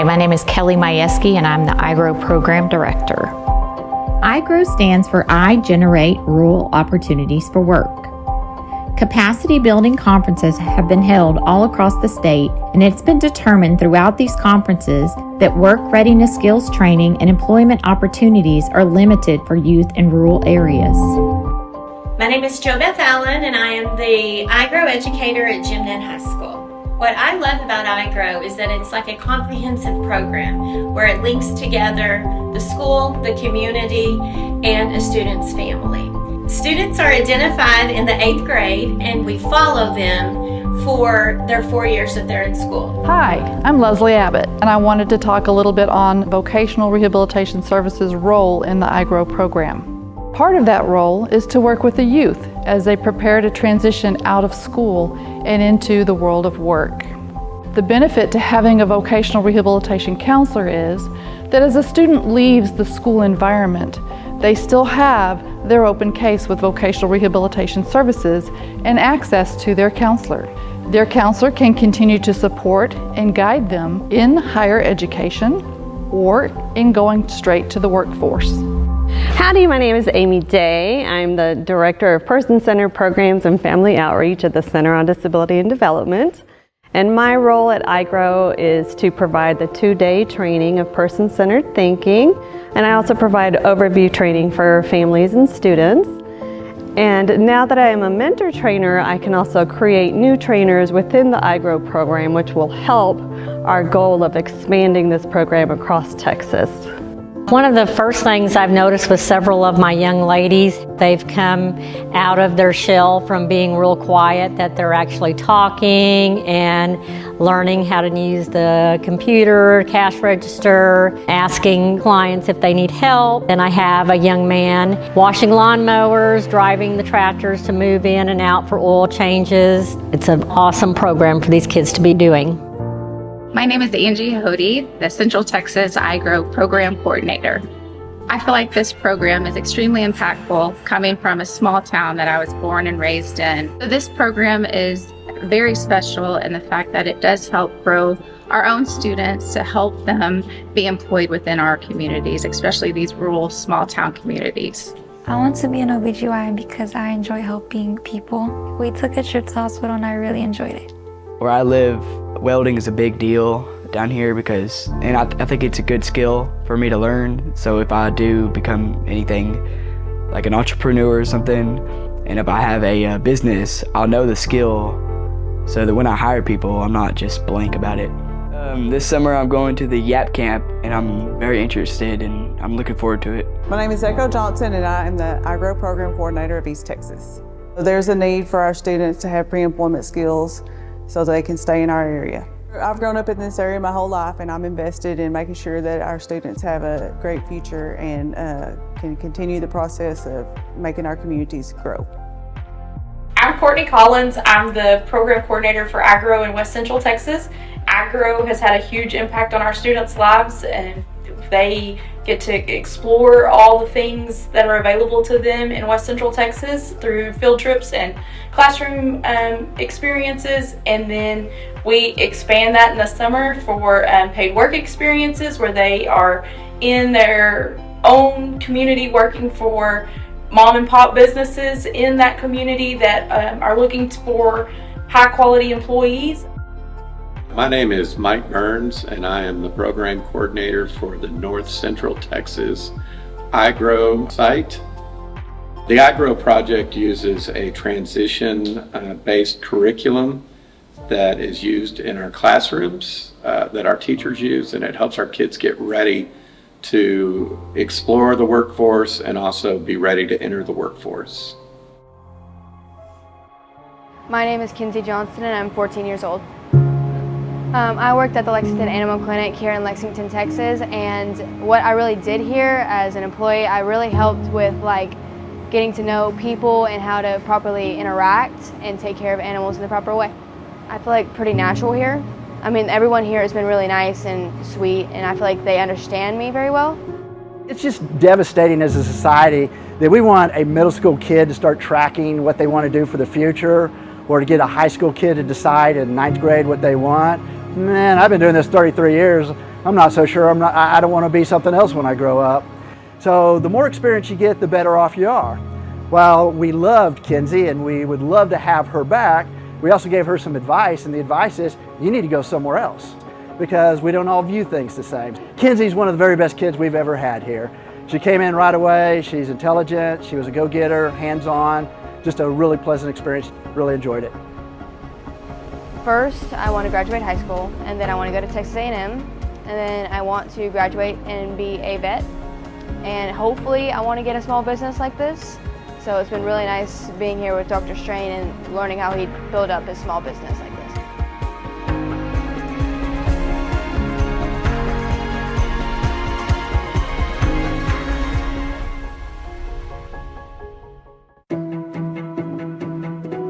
Hi, my name is Kelly Majewski and I'm the iGROW Program Director. iGROW stands for I Generate Rural Opportunities for Work. Capacity building conferences have been held all across the state, and it's been determined throughout these conferences that work readiness skills training and employment opportunities are limited for youth in rural areas. My name is Jo Beth Allen, and I am the iGROW educator at Jimnet High School. What I love about iGROW is that it's like a comprehensive program where it links together the school, the community, and a student's family. Students are identified in the 8th grade, and we follow them for their 4 years that they're in school. Hi, I'm Leslie Abbott, and I wanted to talk a little bit on Vocational Rehabilitation Services' role in the iGROW program. Part of that role is to work with the youth as they prepare to transition out of school and into the world of work. The benefit to having a vocational rehabilitation counselor is that as a student leaves the school environment, they still have their open case with Vocational Rehabilitation Services and access to their counselor. Their counselor can continue to support and guide them in higher education or in going straight to the workforce. Howdy, my name is Amy Day. I'm the Director of Person-Centered Programs and Family Outreach at the Center on Disability and Development. And my role at iGROW is to provide the 2-day training of person-centered thinking. And I also provide overview training for families and students. And now that I am a mentor trainer, I can also create new trainers within the iGROW program, which will help our goal of expanding this program across Texas. One of the first things I've noticed with several of my young ladies, they've come out of their shell from being real quiet, that they're actually talking and learning how to use the computer, cash register, asking clients if they need help. And I have a young man washing lawnmowers, driving the tractors to move in and out for oil changes. It's an awesome program for these kids to be doing. My name is Angie Hody, the Central Texas iGROW Program Coordinator. I feel like this program is extremely impactful coming from a small town that I was born and raised in. So this program is very special in the fact that it does help grow our own students to help them be employed within our communities, especially these rural small town communities. I want to be an OBGYN because I enjoy helping people. We took a trip to the hospital and I really enjoyed it. Where I live, welding is a big deal down here because, and I think it's a good skill for me to learn. So if I do become anything like an entrepreneur or something, and if I have a business, I'll know the skill so that when I hire people, I'm not just blank about it. This summer I'm going to the YAP camp and I'm very interested and I'm looking forward to it. My name is Echo Johnson and I am the iGROW Program Coordinator of East Texas. There's a need for our students to have pre-employment skills so they can stay in our area. I've grown up in this area my whole life and I'm invested in making sure that our students have a great future and can continue the process of making our communities grow. I'm Courtney Collins. I'm the Program Coordinator for iGROW in West Central Texas. iGROW has had a huge impact on our students' lives and they get to explore all the things that are available to them in West Central Texas through field trips and classroom experiences, and then we expand that in the summer for paid work experiences where they are in their own community working for mom and pop businesses in that community that are looking for high quality employees. My name is Mike Burns and I am the program coordinator for the North Central Texas iGROW site. The iGROW project uses a transition-based curriculum that is used in our classrooms that our teachers use, and it helps our kids get ready to explore the workforce and also be ready to enter the workforce. My name is Kinsey Johnston and I'm 14 years old. I worked at the Lexington Animal Clinic here in Lexington, Texas, and what I really did here as an employee, I really helped with getting to know people and how to properly interact and take care of animals in the proper way. I feel like pretty natural here. I mean, everyone here has been really nice and sweet, and I feel like they understand me very well. It's just devastating as a society that we want a middle school kid to start tracking what they want to do for the future, or to get a high school kid to decide in 9th grade what they want. Man, I've been doing this 33 years. I'm not so sure. I don't want to be something else when I grow up. So the more experience you get, the better off you are. While we loved Kinsey and we would love to have her back, we also gave her some advice, and the advice is you need to go somewhere else because we don't all view things the same. Kinsey's one of the very best kids we've ever had here. She came in right away. She's intelligent. She was a go-getter, hands-on, just a really pleasant experience. Really enjoyed it. First, I want to graduate high school, and then I want to go to Texas A&M, and then I want to graduate and be a vet, and hopefully I want to get a small business like this. So it's been really nice being here with Dr. Strain and learning how he built up his small business like this.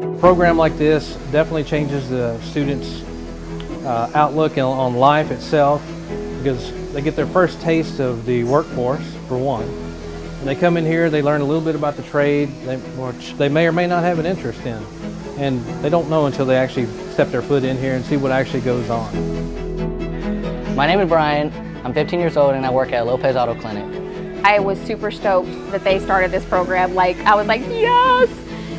A program like this definitely changes the students' outlook on life itself, because they get their first taste of the workforce, for one. When they come in here, they learn a little bit about the trade, which they may or may not have an interest in. And they don't know until they actually step their foot in here and see what actually goes on. My name is Brian. I'm 15 years old and I work at Lopez Auto Clinic. I was super stoked that they started this program. I was like, yes!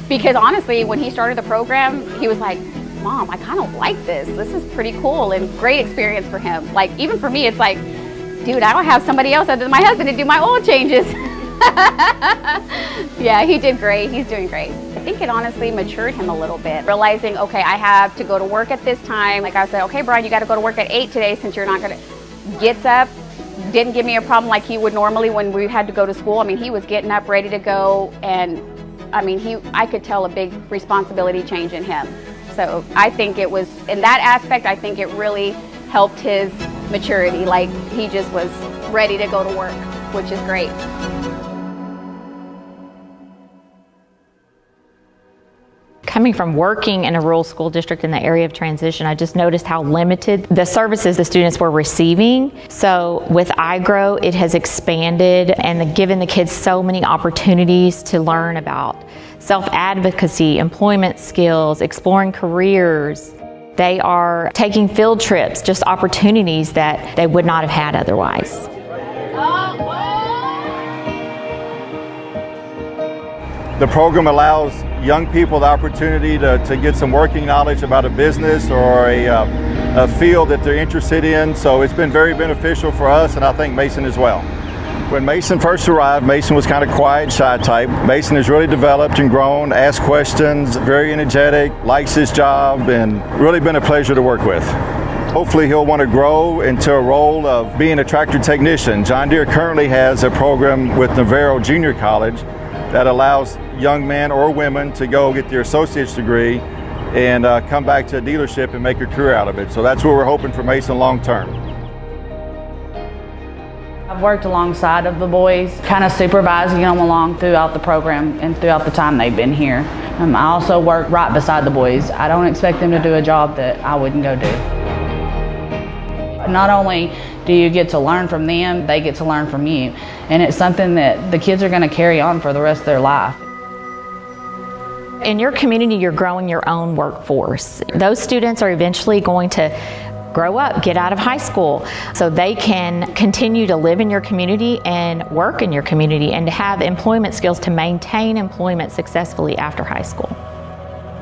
Because honestly, when he started the program, he was like, Mom, I kind of like this. This is pretty cool and great experience for him. Even for me, it's like, dude, I don't have somebody else other than my husband to do my oil changes. Yeah, he did great. He's doing great. I think it honestly matured him a little bit, realizing, okay, I have to go to work at this time. I said, okay, Brian, you got to go to work at 8 today since you're not going to. Gets up, didn't give me a problem like he would normally when we had to go to school. I mean, he was getting up, ready to go, and I mean, I could tell a big responsibility change in him. So I think it was, in that aspect, I think it really helped his maturity. He just was ready to go to work, which is great. Coming from working in a rural school district in the area of transition, I just noticed how limited the services the students were receiving. So with iGROW, it has expanded and given the kids so many opportunities to learn about self-advocacy, employment skills, exploring careers. They are taking field trips, just opportunities that they would not have had otherwise. The program allows young people the opportunity to get some working knowledge about a business or a field that they're interested in. So it's been very beneficial for us, and I think Mason as well. When Mason first arrived, Mason was kind of quiet, shy type. Mason has really developed and grown, asked questions, very energetic, likes his job, and really been a pleasure to work with. Hopefully he'll want to grow into a role of being a tractor technician. John Deere currently has a program with Navarro Junior College that allows young men or women to go get their associate's degree and come back to a dealership and make a career out of it. So that's what we're hoping for Mason long term. I've worked alongside of the boys, kind of supervising them along throughout the program and throughout the time they've been here. I also work right beside the boys. I don't expect them to do a job that I wouldn't go do. Not only do you get to learn from them, they get to learn from you. And it's something that the kids are going to carry on for the rest of their life. In your community, you're growing your own workforce. Those students are eventually going to grow up, get out of high school, so they can continue to live in your community and work in your community and to have employment skills to maintain employment successfully after high school.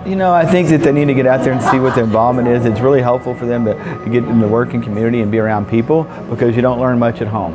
You know, I think that they need to get out there and see what their involvement is. It's really helpful for them to get in the working community and be around people because you don't learn much at home.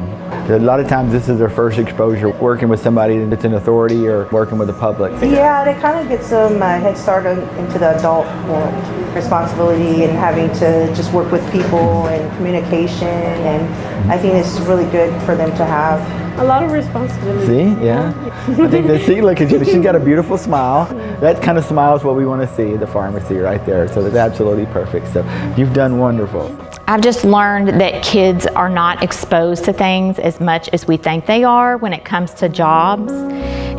A lot of times this is their first exposure working with somebody that's in authority or working with the public. Yeah, it kind of gets them a head start into the adult world, responsibility and having to just work with people and communication, and I think this is really good for them to have. A lot of responsibility. See, yeah. I think that, see, look at you, she's got a beautiful smile. That kind of smile is what we want to see at the pharmacy right there. So that's absolutely perfect. So you've done wonderful. I've just learned that kids are not exposed to things as much as we think they are when it comes to jobs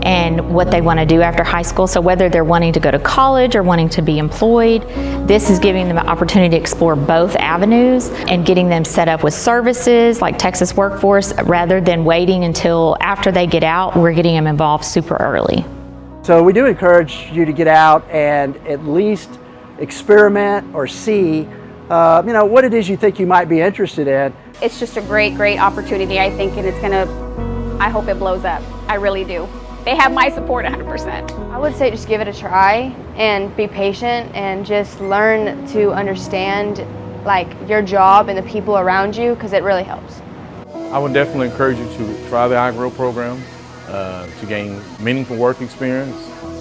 and what they want to do after high school. So whether they're wanting to go to college or wanting to be employed, this is giving them an opportunity to explore both avenues and getting them set up with services like Texas Workforce rather than waiting until after they get out. We're getting them involved super early. So we do encourage you to get out and at least experiment or see you know, what it is you think you might be interested in, It's just a great, great opportunity, I think, and I hope it blows up. I really do. They have my support 100%. I would say just give it a try and be patient and just learn to understand like your job and the people around you, because it really helps. I would definitely encourage you to try the iGROW program to gain meaningful work experience,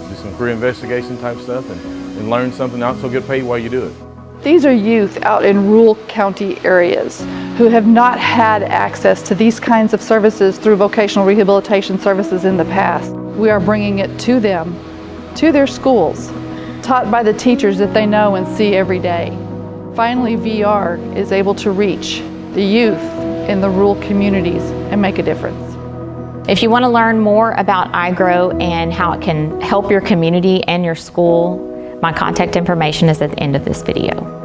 do some career investigation type stuff, and learn something, also get paid while you do it. These are youth out in rural county areas who have not had access to these kinds of services through vocational rehabilitation services in the past. We are bringing it to them, to their schools, taught by the teachers that they know and see every day. Finally, VR is able to reach the youth in the rural communities and make a difference. If you want to learn more about iGROW and how it can help your community and your school, my contact information is at the end of this video.